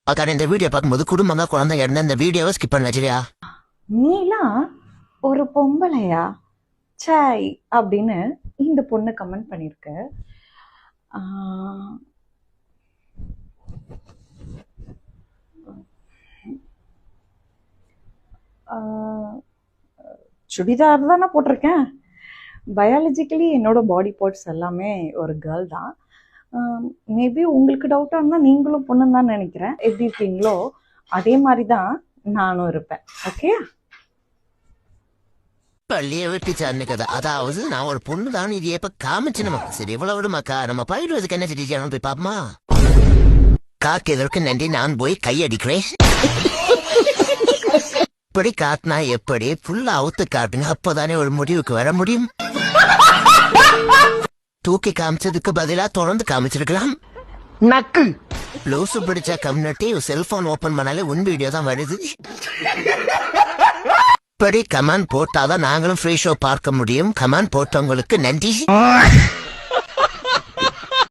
அக்கா இந்த வீடியோ பார்க்கும்போது குடும்பங்க குழந்தை இறந்த இந்த வீடியோவை ஸ்கிப் பண்ண வச்சிருயா. நீலாம் ஒரு பொம்பளையா சாய் அப்படின்னு இந்த பொண்ணு கமெண்ட் பண்ணியிருக்க. சுடிதார் தான் நான் போட்டிருக்கேன். பயாலஜிக்கலி என்னோட பாடி பார்ட்ஸ் எல்லாமே ஒரு கேர்ள் தான். மேபி உங்களுக்கு டவுட்டாக இருந்தால் நீங்களும் பொண்ணுன்னு தான் நினைக்கிறேன். எப்படி இருக்கீங்களோ அதே மாதிரி தான் நானும் இருப்பேன். ஓகே, பள்ளியை வெட்டி சார்ந்த கதை. அதாவது நான் ஒரு பொண்ணு தான் இது எப்ப காமிச்சு நமக்கு சரி இவ்வளவு விடுமாக்கா நம்ம பயிடுவதுக்கு என்ன தெரியும் போய் பாப்போமா. காக்கு எதற்கு நன்றி, நான் போய் கையடிக்கிறேன். இப்படி காட்டினா எப்படி ஃபுல்லா அவுத்து காட்டுங்க, அப்போதானே ஒரு முடிவுக்கு வர முடியும். தூக்கி காமிச்சதுக்கு பதிலா தொடர்ந்து காமிச்சிருக்கலாம். நக்கு லூசு பிடிச்ச கம்யூனிட்டி செல்போன் ஓபன் பண்ணாலே உன் வீடியோ தான் வருது. இப்படி கமெண்ட் போட்டாதான் நாங்களும் ஃப்ரீ ஷோ பார்க்க முடியும். கமெண்ட் போட்டவங்களுக்கு நன்றி.